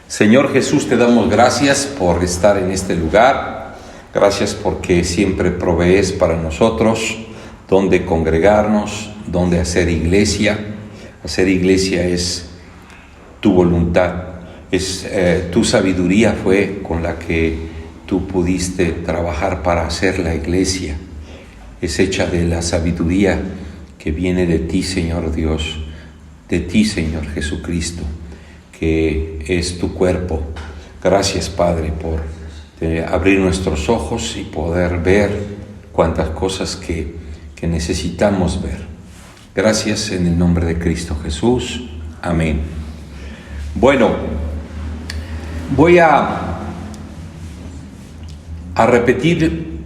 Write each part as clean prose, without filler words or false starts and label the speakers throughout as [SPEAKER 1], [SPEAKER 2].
[SPEAKER 1] Señor Jesús, te damos gracias por estar en este lugar. Gracias porque siempre provees para nosotros donde congregarnos, donde hacer iglesia. Hacer iglesia es tu voluntad, es tu sabiduría fue con la que tú pudiste trabajar para hacer la iglesia. Es hecha de la sabiduría que viene de ti, Señor Dios, de ti, Señor Jesucristo, que es tu cuerpo. Gracias, Padre, por abrir nuestros ojos y poder ver cuantas cosas que necesitamos ver. Gracias en el nombre de Cristo Jesús. Amén. Bueno, voy a repetir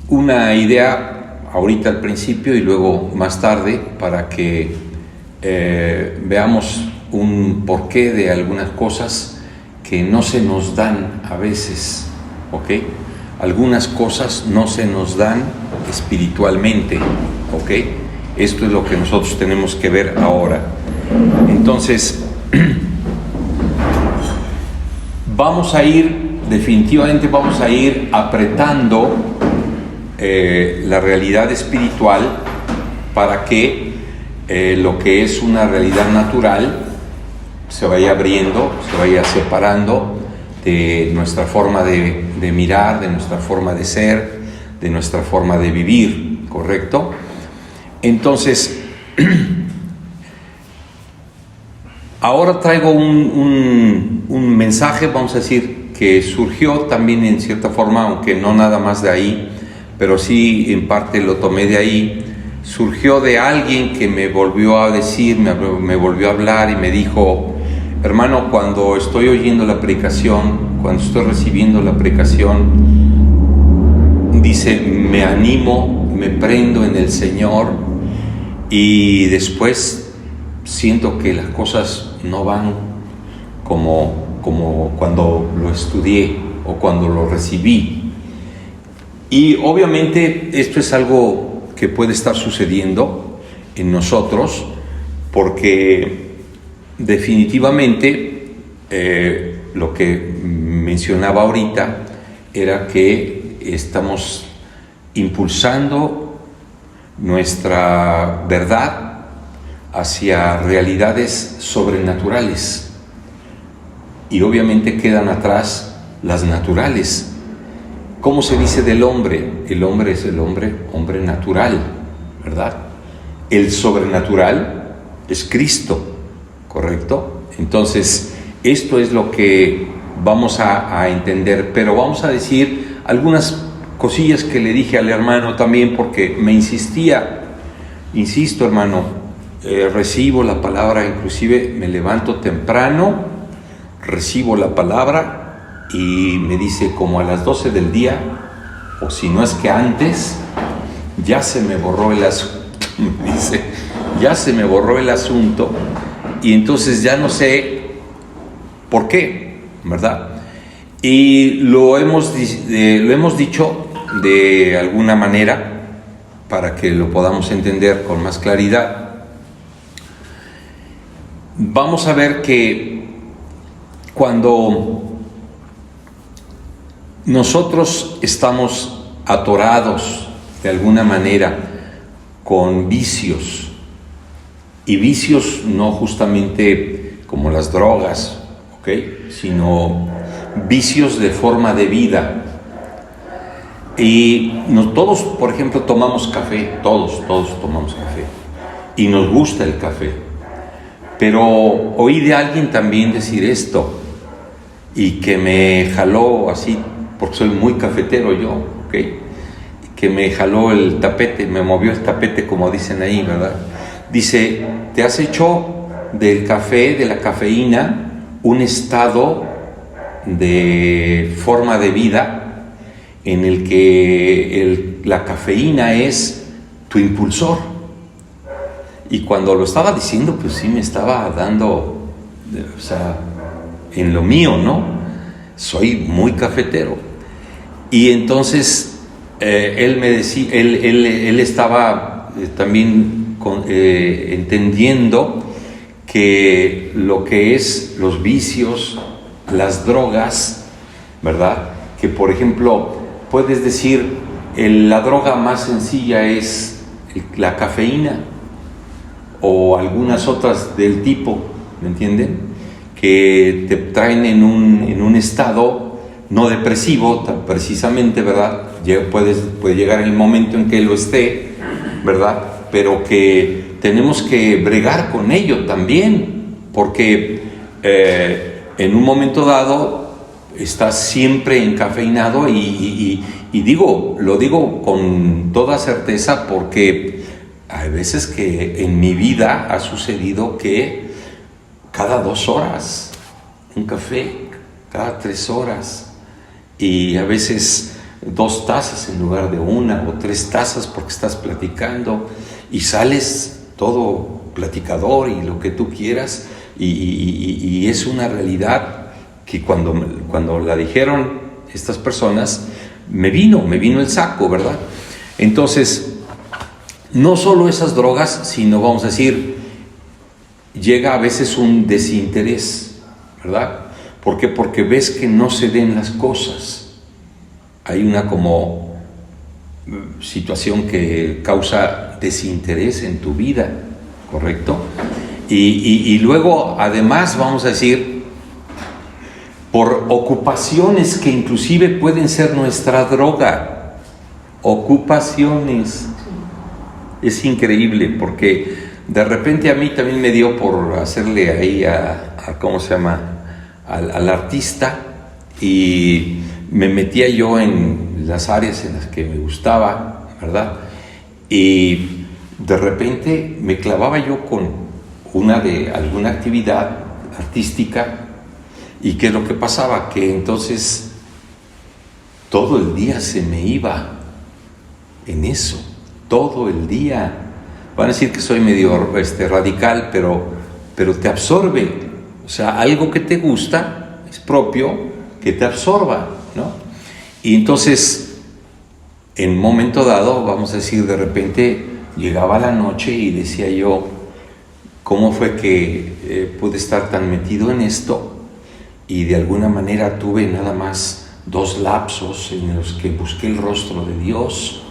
[SPEAKER 1] una idea ahorita al principio y luego más tarde para que veamos un porqué de algunas cosas que no se nos dan a veces, ¿ok? Algunas cosas no se nos dan espiritualmente, ¿ok? Esto es lo que nosotros tenemos que ver ahora. Entonces, definitivamente vamos a ir apretando la realidad espiritual para que lo que es una realidad natural se vaya abriendo, se vaya separando de nuestra forma de mirar, de nuestra forma de ser, de nuestra forma de vivir, ¿correcto? Entonces, ahora traigo un mensaje, vamos a decir, que surgió también en cierta forma, aunque no nada más de ahí, pero sí en parte lo tomé de ahí. Surgió de alguien que me volvió a decir, me volvió a hablar y me dijo: hermano, cuando estoy oyendo la predicación, cuando estoy recibiendo la predicación, dice, me animo, me prendo en el Señor y después siento que las cosas no van como cuando lo estudié o cuando lo recibí. Y obviamente esto es algo que puede estar sucediendo en nosotros porque definitivamente lo que mencionaba ahorita era que estamos impulsando nuestra verdad hacia realidades sobrenaturales y obviamente quedan atrás las naturales. ¿Cómo se dice del hombre? El hombre es el hombre natural, ¿verdad? El sobrenatural es Cristo, ¿correcto? Entonces, esto es lo que vamos a entender, pero vamos a decir algunas cosillas que le dije al hermano también, porque me insistía. Insisto, hermano, recibo la palabra, inclusive me levanto temprano, recibo la palabra y me dice como a las 12 del día, o si no es que antes, ya se me borró el asunto. Me dice, ya se me borró el asunto y entonces ya no sé por qué, ¿verdad? Y lo hemos dicho de alguna manera para que lo podamos entender con más claridad. Vamos a ver que cuando nosotros estamos atorados de alguna manera con vicios, y vicios no justamente como las drogas, ¿ok? Sino vicios de forma de vida. Y todos, por ejemplo, tomamos café, todos tomamos café, y nos gusta el café. Pero oí de alguien también decir esto, y que me jaló así, porque soy muy cafetero yo, ¿ok? Que me jaló el tapete, me movió el tapete, como dicen ahí, ¿verdad? Dice, te has hecho del café, de la cafeína, un estado de forma de vida en el que la cafeína es tu impulsor. Y cuando lo estaba diciendo, pues sí me estaba dando, o sea, en lo mío, ¿no? Soy muy cafetero. Y entonces él me decía, él estaba también entendiendo que lo que es los vicios las drogas, ¿verdad? Que por ejemplo, puedes decir, la droga más sencilla es la cafeína o algunas otras del tipo, ¿me entienden? Que te traen en un estado no depresivo, precisamente, ¿verdad? Puede llegar el momento en que lo esté, ¿verdad? Pero que tenemos que bregar con ello también, porque en un momento dado estás siempre encafeinado y lo digo con toda certeza porque hay veces que en mi vida ha sucedido que cada 2 horas un café, cada 3 horas, y a veces 2 tazas en lugar de 1 o 3 tazas porque estás platicando y sales todo platicador y lo que tú quieras, y es una realidad que cuando la dijeron estas personas me vino el saco, ¿verdad? Entonces, no solo esas drogas, sino, vamos a decir, llega a veces un desinterés, ¿verdad? ¿Por qué? Porque ves que no se den las cosas. Hay una como situación que causa desinterés en tu vida, ¿correcto? Y luego, además, vamos a decir, por ocupaciones que inclusive pueden ser nuestra droga. Ocupaciones. Es increíble, porque de repente a mí también me dio por hacerle ahí ¿cómo se llama? Al artista, y me metía yo en las áreas en las que me gustaba, ¿verdad? Y de repente me clavaba yo con alguna actividad artística. ¿Y qué es lo que pasaba? Que entonces todo el día se me iba en eso, todo el día. Van a decir que soy medio radical, pero te absorbe. O sea, algo que te gusta es propio que te absorba, ¿no? Y entonces, en un momento dado, vamos a decir, de repente llegaba la noche y decía yo, ¿cómo fue que pude estar tan metido en esto? Y de alguna manera tuve nada más 2 lapsos en los que busqué el rostro de Dios,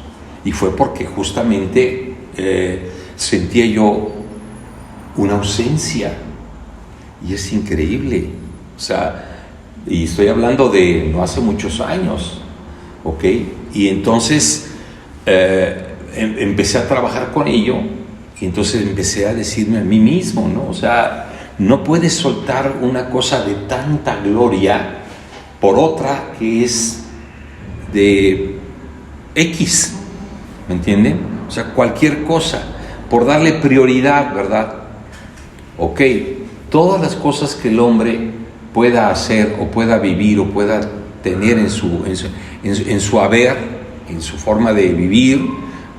[SPEAKER 1] y fue porque justamente sentía yo una ausencia, y es increíble. O sea, y estoy hablando de no hace muchos años, ¿ok? Y entonces empecé a trabajar con ello, y entonces empecé a decirme a mí mismo, ¿no? O sea, no puedes soltar una cosa de tanta gloria por otra que es de X, ¿me entienden? O sea, cualquier cosa, por darle prioridad, ¿verdad? Ok, todas las cosas que el hombre pueda hacer o pueda vivir o pueda tener en su haber, en su forma de vivir,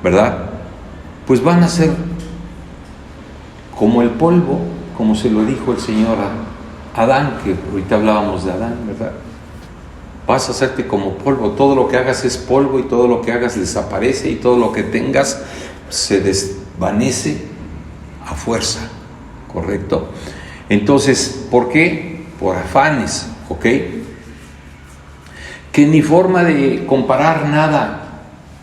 [SPEAKER 1] ¿verdad? Pues van a ser como el polvo, como se lo dijo el Señor a Adán, que ahorita hablábamos de Adán, ¿verdad? Vas a hacerte como polvo, todo lo que hagas es polvo, y todo lo que hagas desaparece, y todo lo que tengas se desvanece a fuerza, ¿correcto? Entonces, ¿por qué? Por afanes, ¿ok? Que ni forma de comparar nada.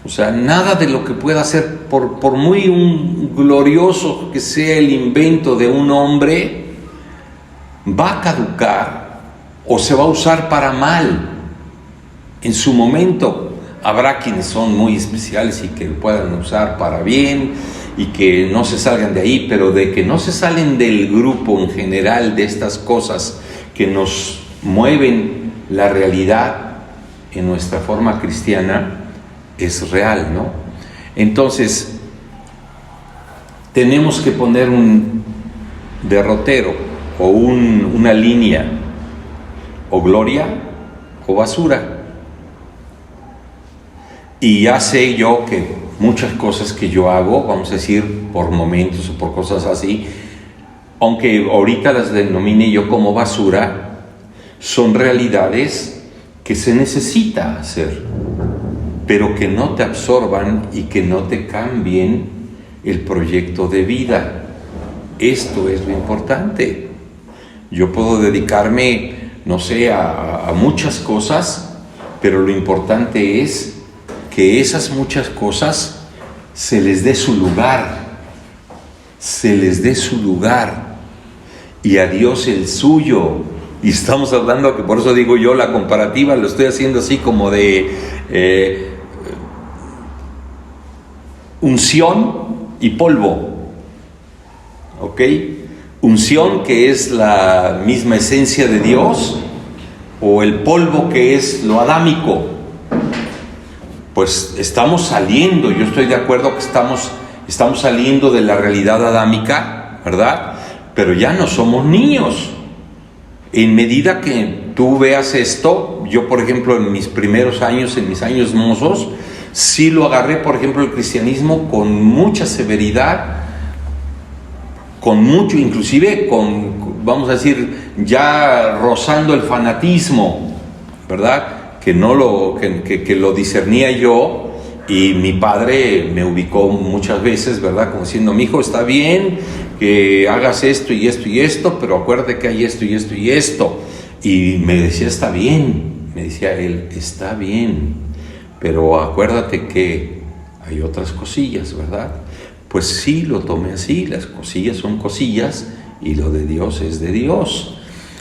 [SPEAKER 1] O sea, nada de lo que pueda ser, por muy glorioso que sea el invento de un hombre, va a caducar o se va a usar para mal. En su momento habrá quienes son muy especiales y que lo puedan usar para bien y que no se salgan de ahí, pero de que no se salen del grupo en general de estas cosas que nos mueven la realidad en nuestra forma cristiana, es real, ¿no? Entonces, tenemos que poner un derrotero o una línea, o gloria o basura. Y ya sé yo que muchas cosas que yo hago, vamos a decir, por momentos o por cosas así, aunque ahorita las denomine yo como basura, son realidades que se necesita hacer, pero que no te absorban y que no te cambien el proyecto de vida. Esto es lo importante. Yo puedo dedicarme no sé, a muchas cosas, pero lo importante es que esas muchas cosas se les dé su lugar, y a Dios el suyo. Y estamos hablando, que por eso digo yo, la comparativa lo estoy haciendo así como de unción y polvo, ¿ok? Unción, que es la misma esencia de Dios, o el polvo, que es lo adámico. Pues estamos saliendo, yo estoy de acuerdo que estamos saliendo de la realidad adámica, ¿verdad? Pero ya no somos niños. En medida que tú veas esto, yo por ejemplo en mis primeros años, en mis años mozos, sí lo agarré, por ejemplo, el cristianismo con mucha severidad, con mucho, inclusive vamos a decir, ya rozando el fanatismo, ¿verdad? Que lo discernía yo, y mi padre me ubicó muchas veces, ¿verdad? Como diciendo, mi hijo, está bien que hagas esto y esto y esto, pero acuérdate que hay esto y esto y esto. Y me decía, está bien, me decía él, está bien, pero acuérdate que hay otras cosillas, ¿verdad? Pues sí, lo tomé así, las cosillas son cosillas y lo de Dios es de Dios.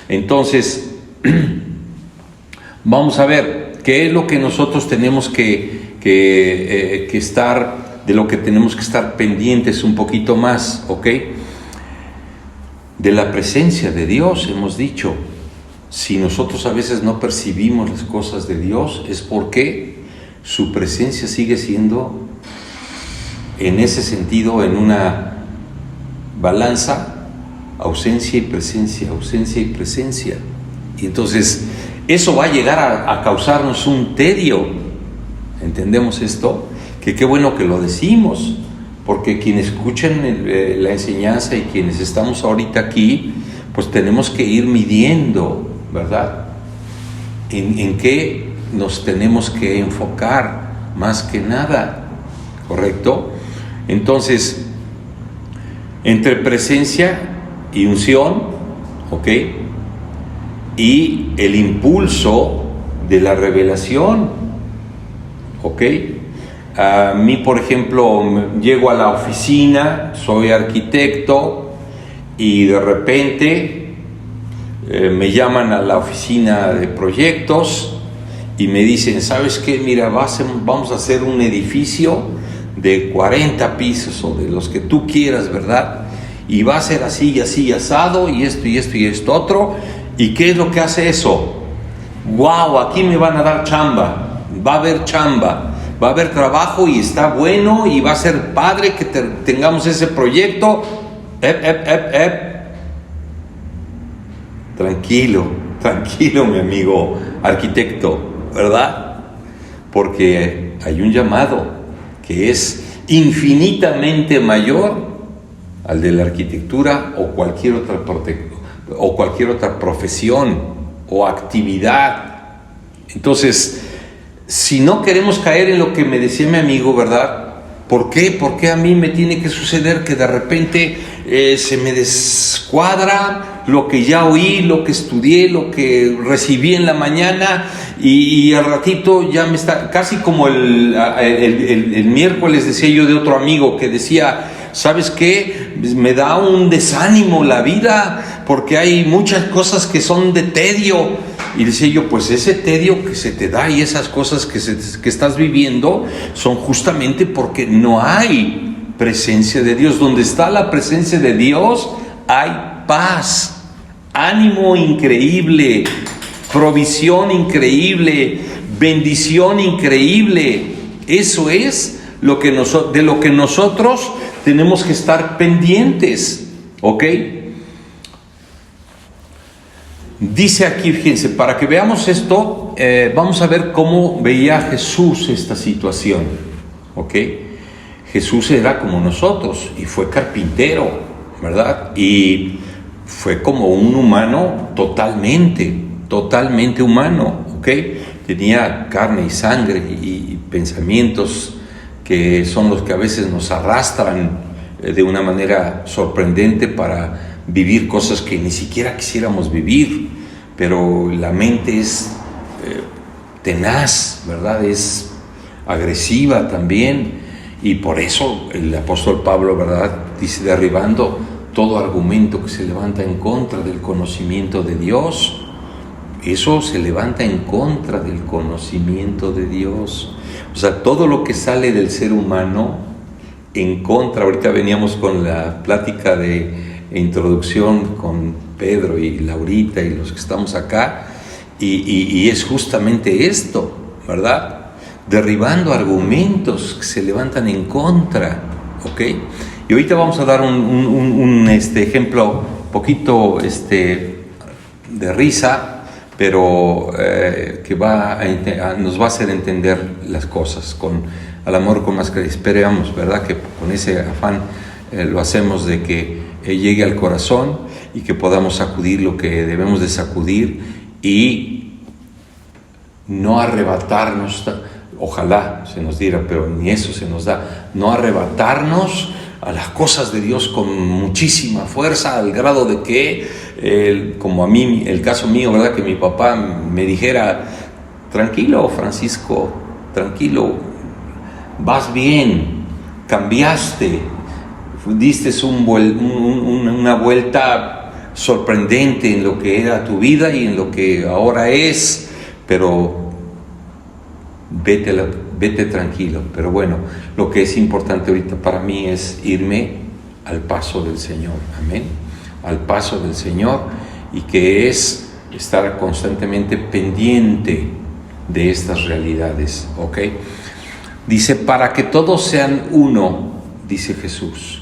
[SPEAKER 1] Entonces, vamos a ver qué es lo que nosotros tenemos que estar, de lo que tenemos que estar pendientes un poquito más, ¿ok? De la presencia de Dios, hemos dicho. Si nosotros a veces no percibimos las cosas de Dios, es porque su presencia sigue siendo, en ese sentido, en una balanza, ausencia y presencia, ausencia y presencia. Y entonces eso va a llegar a causarnos un tedio. ¿Entendemos esto? Que qué bueno que lo decimos, porque quienes escuchan la enseñanza y quienes estamos ahorita aquí, pues tenemos que ir midiendo, ¿verdad? En qué nos tenemos que enfocar más que nada, ¿correcto? Entonces, entre presencia y unción, ¿ok? Y el impulso de la revelación, ¿ok? A mí, por ejemplo, llego a la oficina, soy arquitecto, y de repente me llaman a la oficina de proyectos y me dicen, ¿sabes qué? Mira, vamos a hacer un edificio de 40 pisos o de los que tú quieras, ¿verdad? Y va a ser así y así y asado y esto y esto y esto otro. ¿Y qué es lo que hace eso? ¡Wow! Aquí me van a dar chamba, va a haber chamba, va a haber trabajo y está bueno y va a ser padre que tengamos ese proyecto. Tranquilo, mi amigo arquitecto, ¿verdad? Porque hay un llamado que es infinitamente mayor al de la arquitectura o cualquier otra profesión o actividad. Entonces, si no queremos caer en lo que me decía mi amigo, ¿verdad? ¿Por qué? ¿Por qué a mí me tiene que suceder que de repente se me descuadra lo que ya oí, lo que estudié, lo que recibí en la mañana y al ratito ya me está, casi como el miércoles decía yo de otro amigo que decía, ¿sabes qué? Me da un desánimo la vida porque hay muchas cosas que son de tedio. Y decía yo, pues ese tedio que se te da y esas cosas que estás viviendo son justamente porque no hay presencia de Dios. Donde está la presencia de Dios hay paz, ánimo increíble, provisión increíble, bendición increíble. Eso es de lo que nosotros tenemos que estar pendientes, ¿ok? Dice aquí, fíjense, para que veamos esto, vamos a ver cómo veía Jesús esta situación, ¿ok? Jesús era como nosotros y fue carpintero, ¿verdad? Y fue como un humano totalmente humano, ¿ok? Tenía carne y sangre y pensamientos que son los que a veces nos arrastran de una manera sorprendente para vivir cosas que ni siquiera quisiéramos vivir, pero la mente es tenaz, ¿verdad? Es agresiva también, y por eso el apóstol Pablo, ¿verdad?, dice, derribando todo argumento que se levanta en contra del conocimiento de Dios. Eso se levanta en contra del conocimiento de Dios. O sea, todo lo que sale del ser humano en contra. Ahorita veníamos con la plática de introducción con Pedro y Laurita y los que estamos acá, y es justamente esto, ¿verdad? Derribando argumentos que se levantan en contra, ¿ok? Y ahorita vamos a dar un ejemplo poquito de risa, pero que nos va a hacer entender las cosas con al amor con más que esperamos, ¿verdad? Que con ese afán lo hacemos de que llegue al corazón y que podamos sacudir lo que debemos de sacudir y no arrebatarnos. Ojalá se nos diera, pero ni eso se nos da. No arrebatarnos a las cosas de Dios con muchísima fuerza, al grado de que, como a mí, el caso mío, ¿verdad?, que mi papá me dijera: tranquilo, Francisco, tranquilo, vas bien, cambiaste, diste una vuelta sorprendente en lo que era tu vida y en lo que ahora es, pero vete tranquilo. Pero bueno, lo que es importante ahorita para mí es irme al paso del Señor, amén, al paso del Señor, y que es estar constantemente pendiente de estas realidades, ¿ok? Dice, para que todos sean uno, dice Jesús.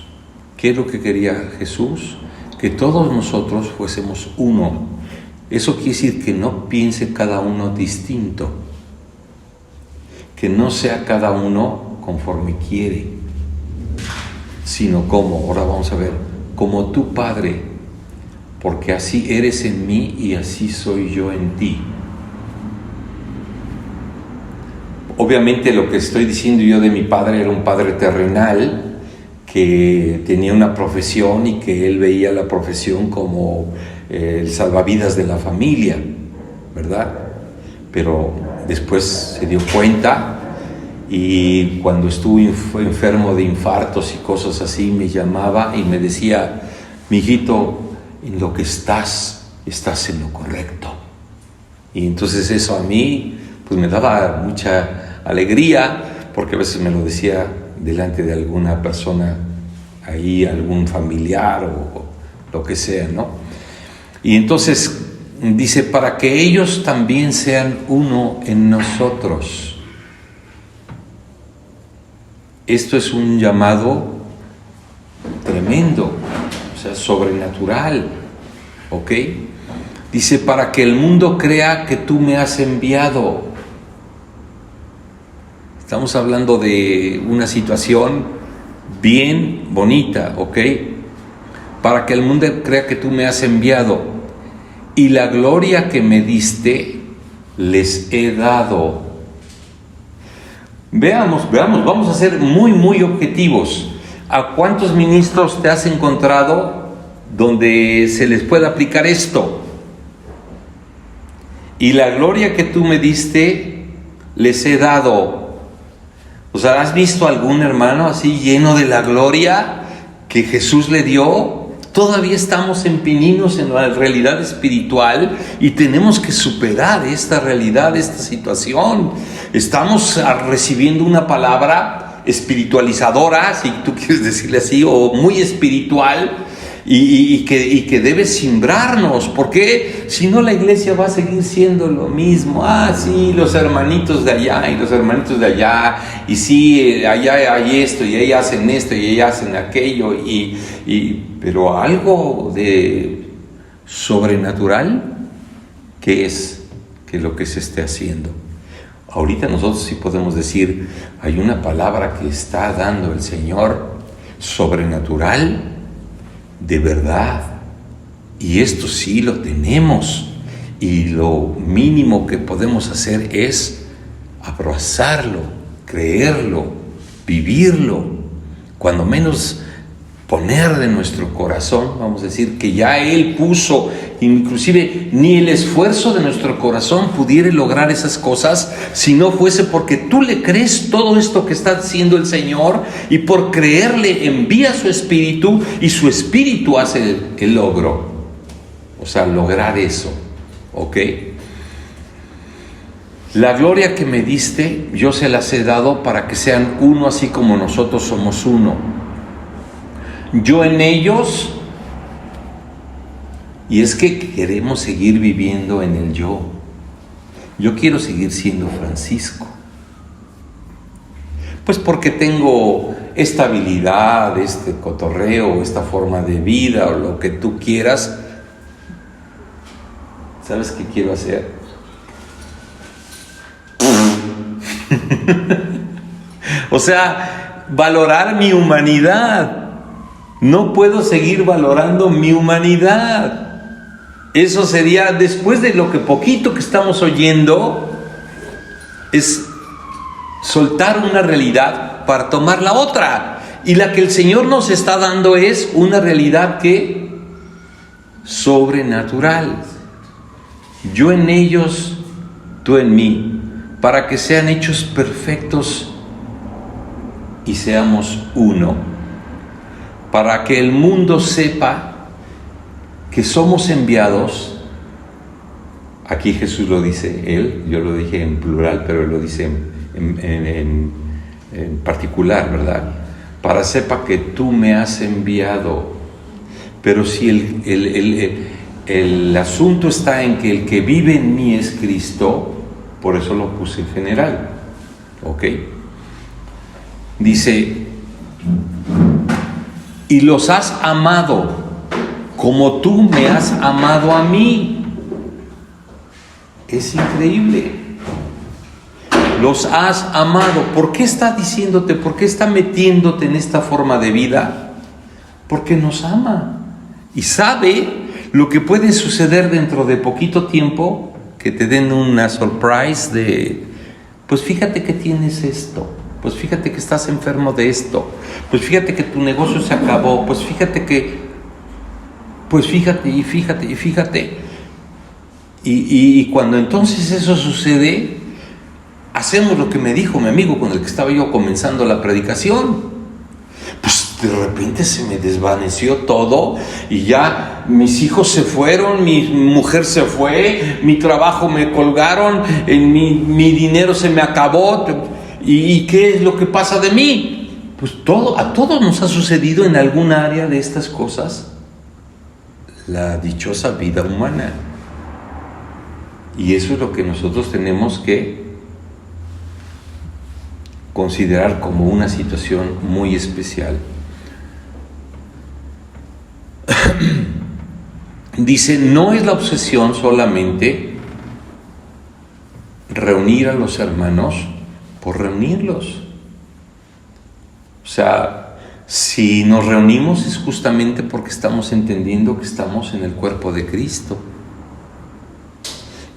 [SPEAKER 1] ¿Qué es lo que quería Jesús? Que todos nosotros fuésemos uno. Eso quiere decir que no piense cada uno distinto, que no sea cada uno conforme quiere, sino como, ahora vamos a ver, como tu Padre, porque así eres en mí y así soy yo en ti. Obviamente lo que estoy diciendo yo de mi padre era un padre terrenal que tenía una profesión y que él veía la profesión como el salvavidas de la familia, ¿verdad? Pero después se dio cuenta, y cuando estuve enfermo de infartos y cosas así, me llamaba y me decía: mijito, en lo que estás en lo correcto. Y entonces eso a mí pues me daba mucha alegría, porque a veces me lo decía delante de alguna persona ahí, algún familiar o lo que sea, ¿no? Y entonces dice, para que ellos también sean uno en nosotros. Esto es un llamado tremendo, o sea, sobrenatural, ¿ok? Dice, para que el mundo crea que tú me has enviado. Estamos hablando de una situación bien bonita, ¿ok? Para que el mundo crea que tú me has enviado, y la gloria que me diste les he dado. Veamos, vamos a ser muy objetivos. ¿A cuántos ministros te has encontrado donde se les puede aplicar esto? Y la gloria que tú me diste les he dado. O sea, ¿has visto algún hermano así lleno de la gloria que Jesús le dio? Todavía estamos en pininos en la realidad espiritual y tenemos que superar esta realidad, esta situación. Estamos recibiendo una palabra espiritualizadora, si tú quieres decirle así, o muy espiritual, y que debe simbrarnos, porque si no la iglesia va a seguir siendo lo mismo. Sí, los hermanitos de allá y los hermanitos de allá, y sí, allá hay esto y ellas hacen esto y ellas hacen aquello, pero algo de sobrenatural, ¿qué es? ¿Qué es lo que se esté haciendo? Ahorita nosotros sí podemos decir, hay una palabra que está dando el Señor, sobrenatural, de verdad, y esto sí lo tenemos, y lo mínimo que podemos hacer es abrazarlo, creerlo, vivirlo, cuando menos poner de nuestro corazón, vamos a decir, que ya Él puso inclusive ni el esfuerzo de nuestro corazón pudiera lograr esas cosas si no fuese porque tú le crees todo esto que está haciendo el Señor, y por creerle envía su Espíritu y su Espíritu hace el logro. O sea, lograr eso, ¿ok? La gloria que me diste, yo se las he dado para que sean uno así como nosotros somos uno. Yo en ellos, y es que queremos seguir viviendo en el yo. Yo quiero seguir siendo Francisco. Pues porque tengo esta habilidad, este cotorreo, esta forma de vida o lo que tú quieras. ¿Sabes qué quiero hacer? O sea, valorar mi humanidad. No puedo seguir valorando mi humanidad. Eso sería, después de lo que poquito que estamos oyendo, es soltar una realidad para tomar la otra. Y la que el Señor nos está dando es una realidad que sobrenatural. Yo en ellos, tú en mí, para que sean hechos perfectos y seamos uno, para que el mundo sepa que somos enviados. Aquí Jesús lo dice él, yo lo dije en plural, pero él lo dice en particular, ¿verdad? Para sepa que tú me has enviado. Pero si el asunto está en que el que vive en mí es Cristo, por eso lo puse en general, ¿ok? Dice, y los has amado como tú me has amado a mí. Es increíble. Los has amado. ¿Por qué está diciéndote? ¿Por qué está metiéndote en esta forma de vida? Porque nos ama y sabe lo que puede suceder dentro de poquito tiempo, que te den una surprise de, pues fíjate que tienes esto, pues fíjate que estás enfermo de esto, pues fíjate que tu negocio se acabó, pues fíjate que, pues fíjate y fíjate y fíjate. Y cuando entonces eso sucede, hacemos lo que me dijo mi amigo con el que estaba yo comenzando la predicación. Pues de repente se me desvaneció todo y ya mis hijos se fueron, mi mujer se fue, mi trabajo me colgaron, mi dinero se me acabó. ¿Y qué es lo que pasa de mí? Pues a todos nos ha sucedido en algún área de estas cosas, la dichosa vida humana. Y eso es lo que nosotros tenemos que considerar como una situación muy especial. Dice, no es la obsesión solamente reunir a los hermanos por reunirlos. O sea, si nos reunimos es justamente porque estamos entendiendo que estamos en el cuerpo de Cristo.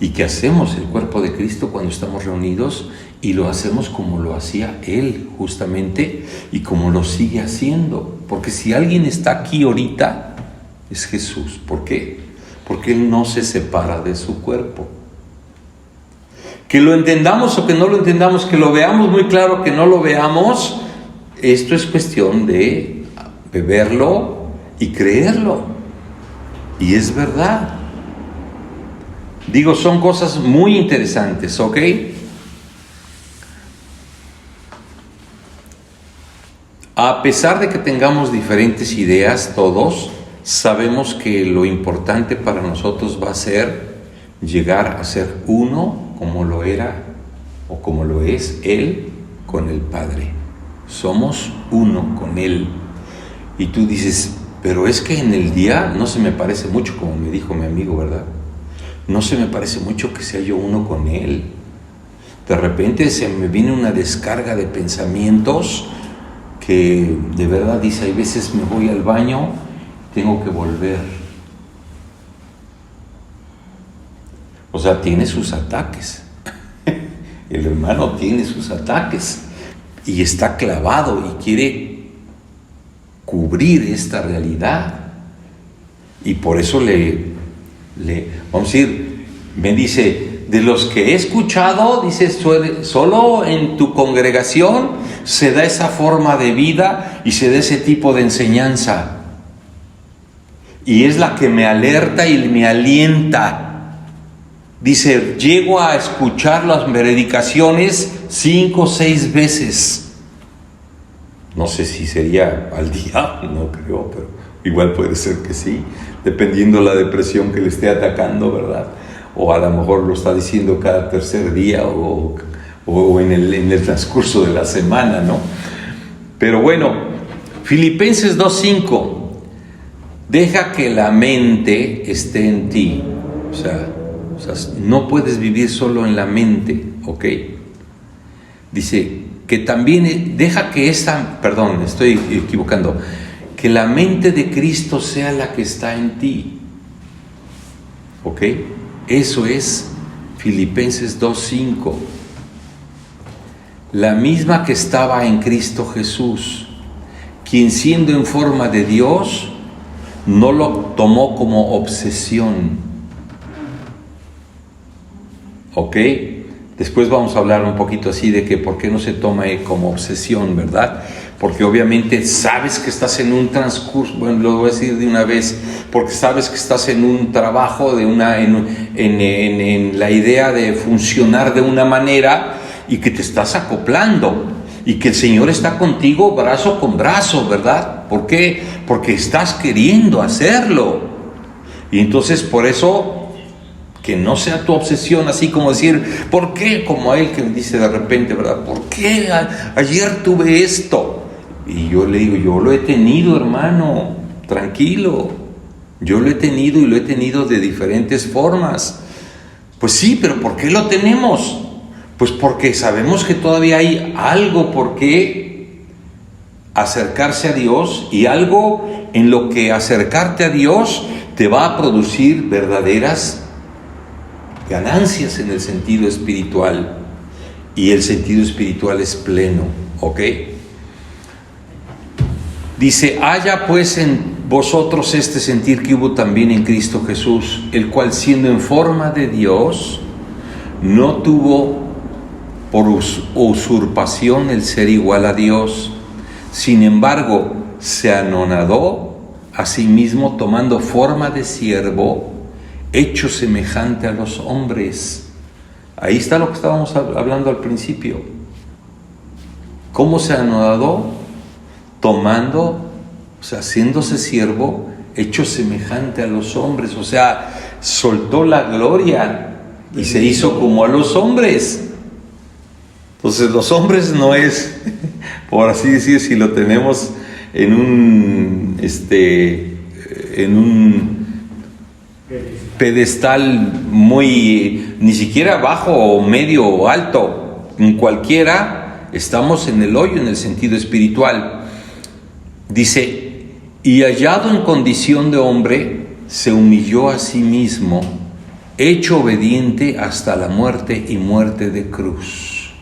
[SPEAKER 1] Y que hacemos el cuerpo de Cristo cuando estamos reunidos, y lo hacemos como lo hacía Él justamente y como lo sigue haciendo. Porque si alguien está aquí ahorita, es Jesús. ¿Por qué? Porque Él no se separa de su cuerpo. Que lo entendamos o que no lo entendamos, que lo veamos muy claro, que no lo veamos, esto es cuestión de beberlo y creerlo. Y es verdad. Digo, son cosas muy interesantes, ¿ok? A pesar de que tengamos diferentes ideas todos, sabemos que lo importante para nosotros va a ser llegar a ser uno como lo era o como lo es Él con el Padre. Somos uno con Él. Y tú dices, pero es que en el día no se me parece mucho, como me dijo mi amigo, ¿verdad? No se me parece mucho que sea yo uno con Él. De repente se me viene una descarga de pensamientos que de verdad dice, hay veces me voy al baño, tengo que volver. O sea, tiene sus ataques. El hermano tiene sus ataques y está clavado y quiere cubrir esta realidad. Y por eso le Vamos a decir, me dice, de los que he escuchado, dice, solo en tu congregación se da esa forma de vida y se da ese tipo de enseñanza. Y es la que me alerta y me alienta. Dice, llego a escuchar las predicaciones 5 o 6 veces. No sé si sería al día, no creo, pero igual puede ser que sí, dependiendo la depresión que le esté atacando, ¿verdad? O a lo mejor lo está diciendo cada tercer día o en el transcurso de la semana, ¿no? Pero bueno, Filipenses 2:5, deja que la mente esté en ti. O sea, no puedes vivir solo en la mente, ¿ok? Dice que también deja que estoy equivocando, que la mente de Cristo sea la que está en ti, ¿ok? Eso es Filipenses 2:5. La misma que estaba en Cristo Jesús, quien siendo en forma de Dios, no lo tomó como obsesión. ¿Ok? Después vamos a hablar un poquito así de que por qué no se toma como obsesión, ¿verdad? Porque obviamente sabes que estás en un transcurso, bueno, lo voy a decir de una vez, porque sabes que estás en un trabajo, en la idea de funcionar de una manera y que te estás acoplando y que el Señor está contigo brazo con brazo, ¿verdad? ¿Por qué? Porque estás queriendo hacerlo. Y entonces por eso, que no sea tu obsesión, así como decir, ¿por qué? Como él que dice de repente, ¿verdad? ¿Por qué ayer tuve esto? Y yo le digo, yo lo he tenido, hermano, tranquilo. Yo lo he tenido y lo he tenido de diferentes formas. Pues sí, pero ¿por qué lo tenemos? Pues porque sabemos que todavía hay algo por qué acercarse a Dios y algo en lo que acercarte a Dios te va a producir verdaderas ganancias en el sentido espiritual, y el sentido espiritual es pleno, ¿ok? Dice, haya pues en vosotros este sentir que hubo también en Cristo Jesús, el cual siendo en forma de Dios, no tuvo por usurpación el ser igual a Dios, sin embargo se anonadó a sí mismo, tomando forma de siervo, hecho semejante a los hombres. Ahí está lo que estábamos hablando al principio. ¿Cómo se anonadó? Haciéndose siervo, hecho semejante a los hombres. O sea, soltó la gloria y se hizo como a los hombres. Entonces los hombres no es, por así decir, si lo tenemos en un pedestal muy, ni siquiera bajo o medio o alto, en cualquiera, estamos en el hoyo en el sentido espiritual. Dice, y hallado en condición de hombre, se humilló a sí mismo, hecho obediente hasta la muerte y muerte de cruz.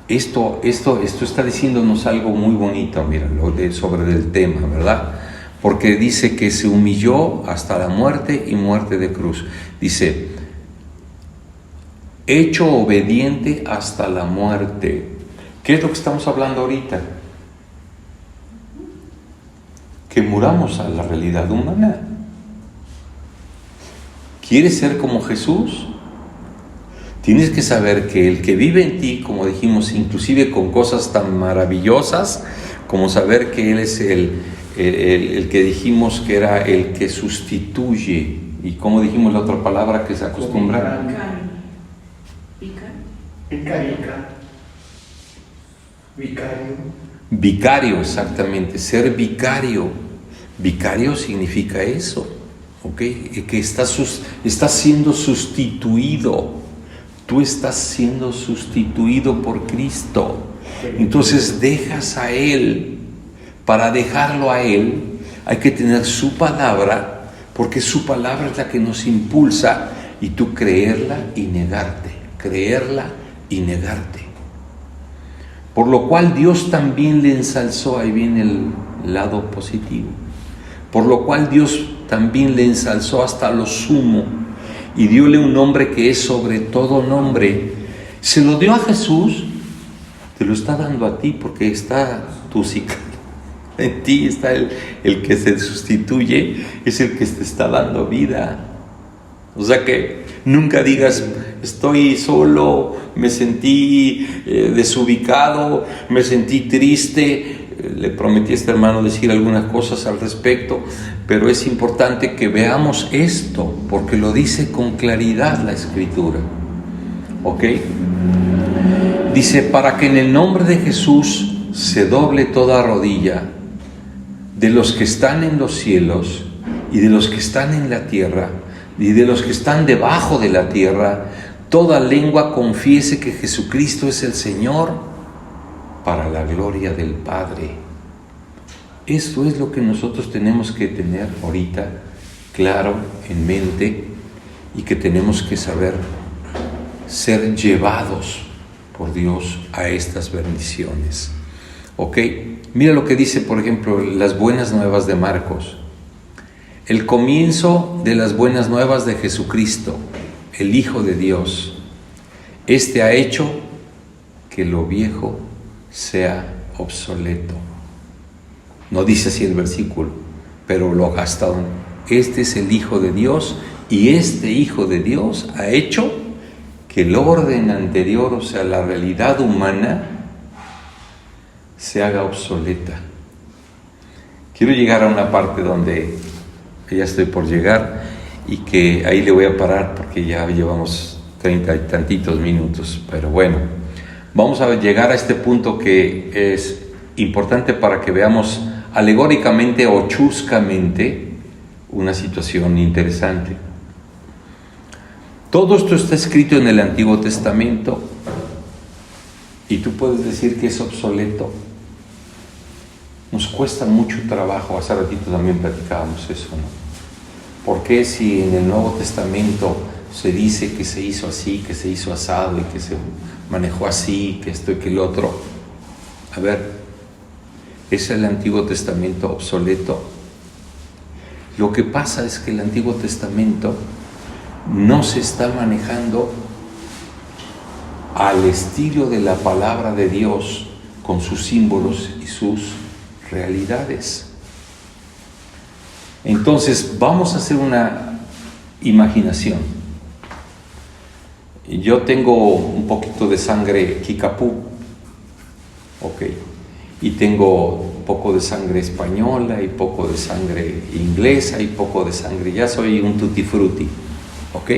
[SPEAKER 1] Esto está diciéndonos algo muy bonito, mira, sobre el tema, ¿verdad? Porque dice que se humilló hasta la muerte y muerte de cruz. Dice, hecho obediente hasta la muerte. ¿Qué es lo que estamos hablando ahorita? Que muramos a la realidad humana. ¿Quieres ser como Jesús? Tienes que saber que el que vive en ti, como dijimos, inclusive con cosas tan maravillosas, como saber que Él es el que dijimos que era el que sustituye, y como dijimos la otra palabra que se acostumbra. Vicario, exactamente, ser vicario. Vicario significa eso, ¿ok? Que estás siendo sustituido. Tú estás siendo sustituido por Cristo. Entonces dejas a Él. Para dejarlo a Él hay que tener su palabra, porque su palabra es la que nos impulsa, y tú creerla y negarte, creerla y negarte. Por lo cual Dios también le ensalzó, ahí viene el lado positivo, por lo cual Dios también le ensalzó hasta lo sumo y dióle un nombre que es sobre todo nombre. Se lo dio a Jesús, te lo está dando a ti porque está tu sicario. En ti está el que se sustituye, es el que te está dando vida. O sea que nunca digas, estoy solo, me sentí desubicado, me sentí triste. Le prometí a este hermano decir algunas cosas al respecto, pero es importante que veamos esto, porque lo dice con claridad la Escritura. ¿Ok? Dice, para que en el nombre de Jesús se doble toda rodilla, de los que están en los cielos y de los que están en la tierra y de los que están debajo de la tierra, toda lengua confiese que Jesucristo es el Señor, para la gloria del Padre. Esto es lo que nosotros tenemos que tener ahorita claro en mente y que tenemos que saber ser llevados por Dios a estas bendiciones. ¿Ok? Mira lo que dice, por ejemplo, las buenas nuevas de Marcos. El comienzo de las buenas nuevas de Jesucristo, el Hijo de Dios. Este ha hecho que lo viejo sea obsoleto. No dice así el versículo, pero lo gastaron. Este es el Hijo de Dios y este Hijo de Dios ha hecho que el orden anterior, o sea, la realidad humana, se haga obsoleta. Quiero llegar a una parte donde ya estoy por llegar y que ahí le voy a parar porque ya llevamos 30 y tantitos minutos, pero bueno, vamos a llegar a este punto que es importante para que veamos alegóricamente o chuscamente una situación interesante. Todo esto está escrito en el Antiguo Testamento y tú puedes decir que es obsoleto. Nos cuesta mucho trabajo, hace ratito también platicábamos eso, ¿no? ¿Por qué si en el Nuevo Testamento se dice que se hizo así, que se hizo asado y que se manejó así, que esto y que el otro? A ver, ¿es el Antiguo Testamento obsoleto? Lo que pasa es que el Antiguo Testamento no se está manejando al estilo de la palabra de Dios, con sus símbolos y sus realidades. Entonces vamos a hacer una imaginación. Yo tengo un poquito de sangre Kickapoo, ok, y tengo un poco de sangre española y poco de sangre inglesa y poco de sangre, ya soy un tutti frutti, ok,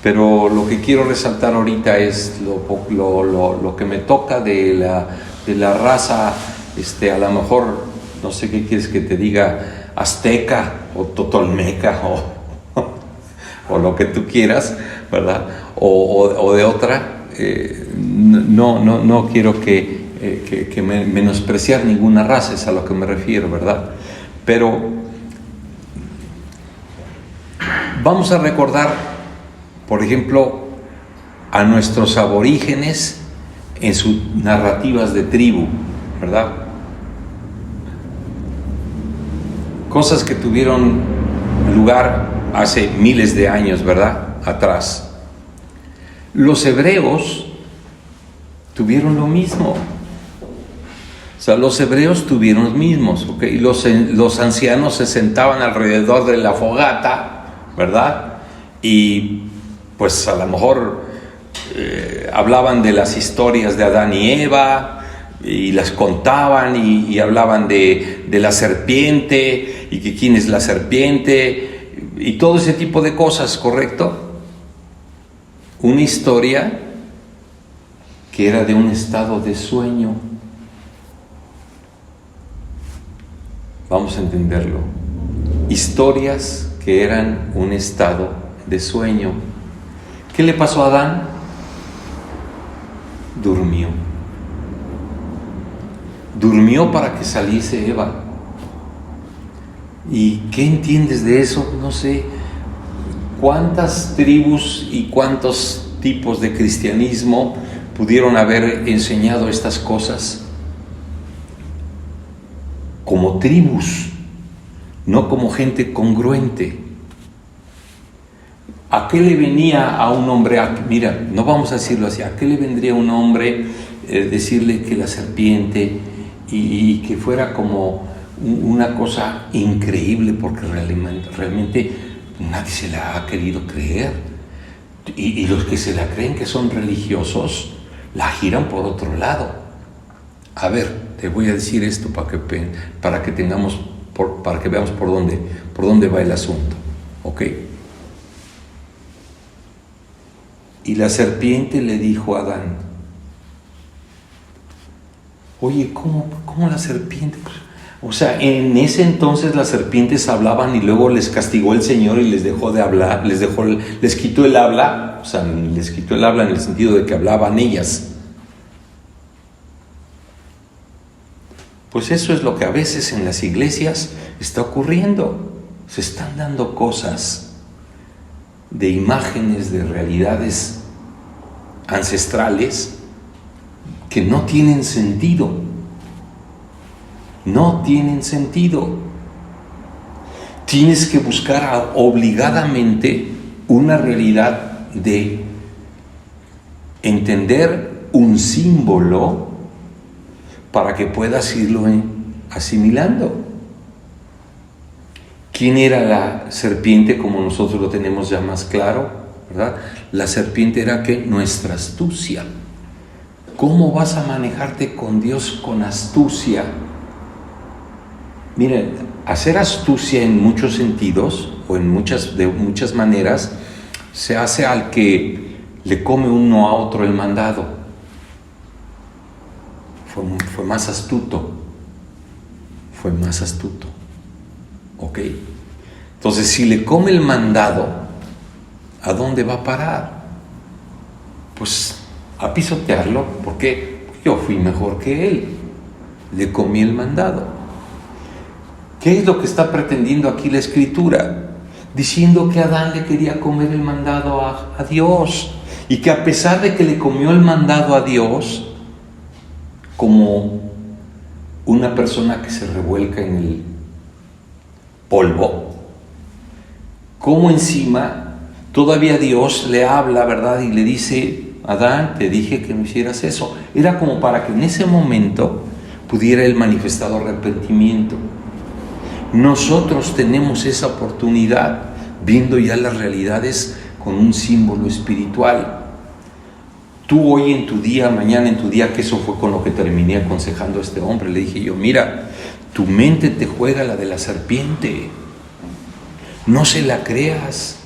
[SPEAKER 1] pero lo que quiero resaltar ahorita es lo que me toca de la raza, a lo mejor, no sé qué quieres que te diga, azteca o totolmeca o lo que tú quieras, ¿verdad? O de otra, no quiero que menospreciar ninguna raza, es a lo que me refiero, ¿verdad? Pero vamos a recordar, por ejemplo, a nuestros aborígenes en sus narrativas de tribu, ¿verdad? Cosas que tuvieron lugar hace miles de años, ¿verdad? Atrás. Los hebreos tuvieron lo mismo. O sea, los hebreos tuvieron los mismos, ¿ok? Y los ancianos se sentaban alrededor de la fogata, ¿verdad? Y pues a lo mejor hablaban de las historias de Adán y Eva, y las contaban y hablaban de la serpiente y que quién es la serpiente y todo ese tipo de cosas, ¿correcto? Una historia que era de un estado de sueño. Vamos a entenderlo. Historias que eran un estado de sueño. ¿Qué le pasó a Adán? Durmió. Durmió para que saliese Eva. ¿Y qué entiendes de eso? No sé. ¿Cuántas tribus y cuántos tipos de cristianismo pudieron haber enseñado estas cosas? Como tribus, no como gente congruente. ¿A qué le venía a un hombre? Mira, no vamos a decirlo así. ¿A qué le vendría a un hombre decirle que la serpiente y que fuera como una cosa increíble? Porque realmente nadie se la ha querido creer. Y los que se la creen, que son religiosos, la giran por otro lado. A ver, te voy a decir esto para que veamos por dónde va el asunto. ¿Ok? Y la serpiente le dijo a Adán: oye, ¿cómo la serpiente? O sea, en ese entonces las serpientes hablaban y luego les castigó el Señor y les dejó de hablar, les quitó el habla, o sea, les quitó el habla en el sentido de que hablaban ellas. Pues eso es lo que a veces en las iglesias está ocurriendo. Se están dando cosas de imágenes, de realidades ancestrales que no tienen sentido. No tienen sentido. Tienes que buscar obligadamente una realidad de entender un símbolo para que puedas irlo asimilando. ¿Quién era la serpiente como nosotros lo tenemos ya más claro? ¿Verdad? La serpiente era ¿qué? Nuestra astucia. ¿Cómo vas a manejarte con Dios con astucia? Miren, hacer astucia en muchos sentidos o de muchas maneras se hace al que le come uno a otro el mandado. Fue más astuto. Fue más astuto. ¿Ok? Entonces, si le come el mandado, ¿a dónde va a parar? Pues a pisotearlo, porque yo fui mejor que él. Le comí el mandado. ¿Qué es lo que está pretendiendo aquí la Escritura? Diciendo que Adán le quería comer el mandado a Dios, y que a pesar de que le comió el mandado a Dios, como una persona que se revuelca en el polvo, como encima todavía Dios le habla, ¿verdad? Y le dice: Adán, te dije que no hicieras eso. Era como para que en ese momento pudiera él manifestar arrepentimiento. Nosotros tenemos esa oportunidad, viendo ya las realidades con un símbolo espiritual. Tú hoy en tu día, mañana en tu día, que eso fue con lo que terminé aconsejando a este hombre, le dije yo: mira, tu mente te juega la de la serpiente. No se la creas.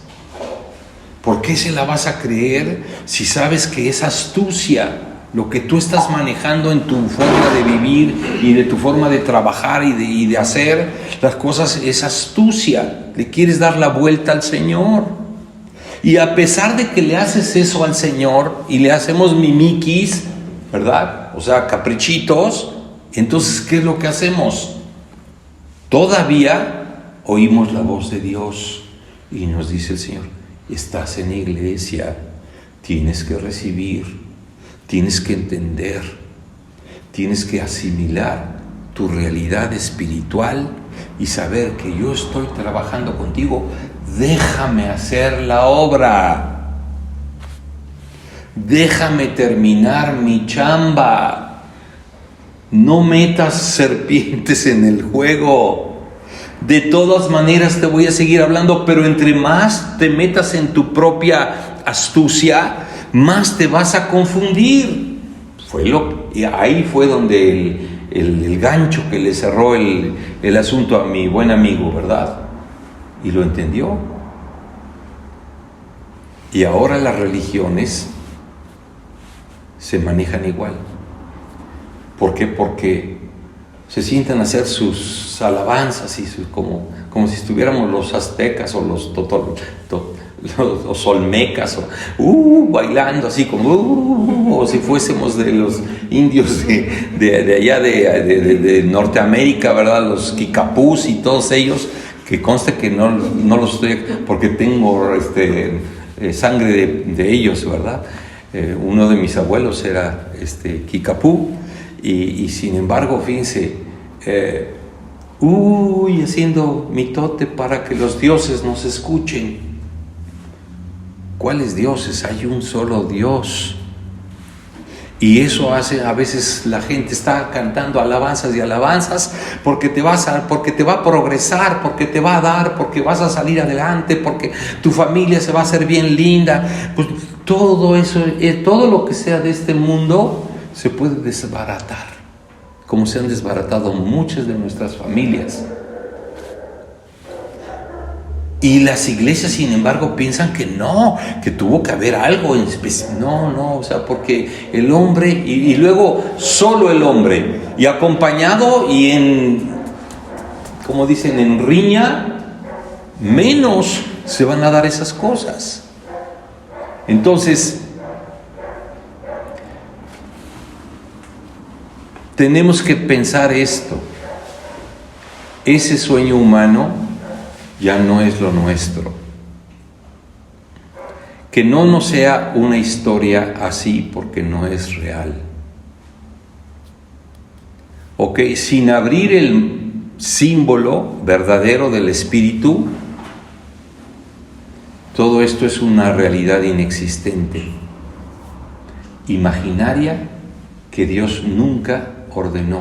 [SPEAKER 1] ¿Por qué se la vas a creer si sabes que es astucia? Lo que tú estás manejando en tu forma de vivir y de tu forma de trabajar y de hacer las cosas es astucia. Le quieres dar la vuelta al Señor. Y a pesar de que le haces eso al Señor y le hacemos mimiquis, ¿verdad? O sea, caprichitos, entonces, ¿qué es lo que hacemos? Todavía oímos la voz de Dios y nos dice el Señor: estás en iglesia, tienes que recibir, tienes que entender, tienes que asimilar tu realidad espiritual y saber que yo estoy trabajando contigo. Déjame hacer la obra, déjame terminar mi chamba. No metas serpientes en el juego. De todas maneras te voy a seguir hablando, pero entre más te metas en tu propia astucia, más te vas a confundir. Y ahí fue donde el gancho que le cerró el asunto a mi buen amigo, ¿verdad? Y lo entendió. Y ahora las religiones se manejan igual. ¿Por qué? Porque se sientan a hacer sus alabanzas y como si estuviéramos los aztecas o los olmecas bailando así como o si fuésemos de los indios de allá de Norteamérica, ¿verdad? Los kikapús y todos ellos, que conste que no los estoy, porque tengo sangre de ellos, ¿verdad? Uno de mis abuelos era kikapú. Y sin embargo, fíjense, haciendo mitote para que los dioses nos escuchen. ¿Cuáles dioses? Hay un solo Dios. Y eso hace, a veces la gente está cantando alabanzas y alabanzas porque te va a progresar, porque te va a dar, porque vas a salir adelante, porque tu familia se va a hacer bien linda. Pues todo eso, todo lo que sea de este mundo se puede desbaratar, como se han desbaratado muchas de nuestras familias. Y las iglesias, sin embargo, piensan que no, que tuvo que haber algo en especial. No, o sea, porque el hombre, y luego solo el hombre, y acompañado y como dicen, en riña, menos se van a dar esas cosas. Entonces, tenemos que pensar esto. Ese sueño humano ya no es lo nuestro. Que no nos sea una historia así porque no es real. Ok, sin abrir el símbolo verdadero del Espíritu, todo esto es una realidad inexistente, imaginaria, que Dios nunca ordenó.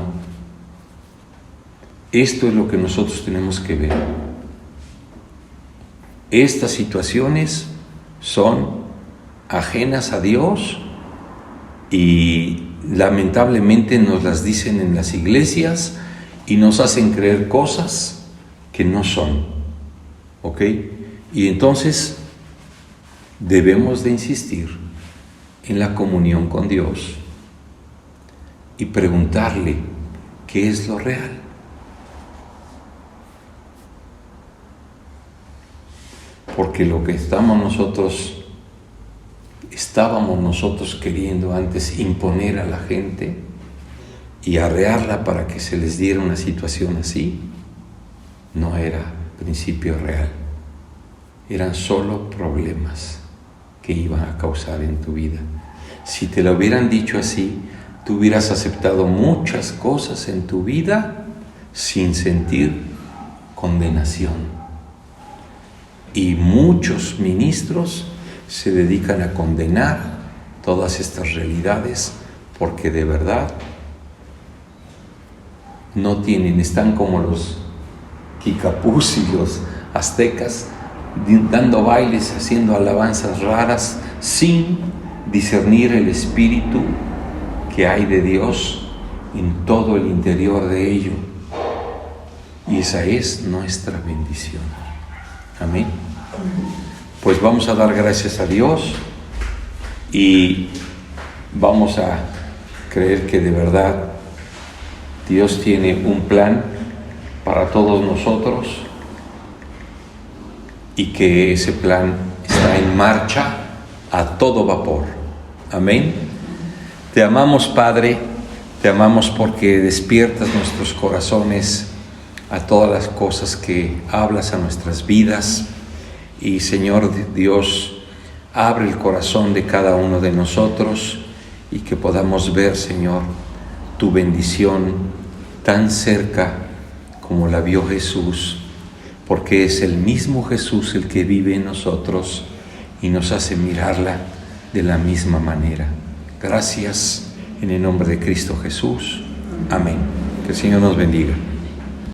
[SPEAKER 1] Esto es lo que nosotros tenemos que ver. Estas situaciones son ajenas a Dios y lamentablemente nos las dicen en las iglesias y nos hacen creer cosas que no son. ¿Ok? Y entonces debemos de insistir en la comunión con Dios y preguntarle qué es lo real. Porque lo que estábamos nosotros queriendo antes imponer a la gente y arrearla para que se les diera una situación así, no era principio real. Eran solo problemas que iban a causar en tu vida. Si te lo hubieran dicho así, tú hubieras aceptado muchas cosas en tu vida sin sentir condenación. Y muchos ministros se dedican a condenar todas estas realidades porque de verdad no tienen, están como los kikapús y los aztecas dando bailes, haciendo alabanzas raras sin discernir el espíritu que hay de Dios en todo el interior de ello. Y esa es nuestra bendición. Amén. Pues vamos a dar gracias a Dios y vamos a creer que de verdad Dios tiene un plan para todos nosotros y que ese plan está en marcha a todo vapor. Amén. Te amamos, Padre, te amamos porque despiertas nuestros corazones a todas las cosas que hablas a nuestras vidas. Y Señor Dios, abre el corazón de cada uno de nosotros y que podamos ver, Señor, tu bendición tan cerca como la vio Jesús, porque es el mismo Jesús el que vive en nosotros y nos hace mirarla de la misma manera. Gracias en el nombre de Cristo Jesús. Amén. Que el Señor nos bendiga.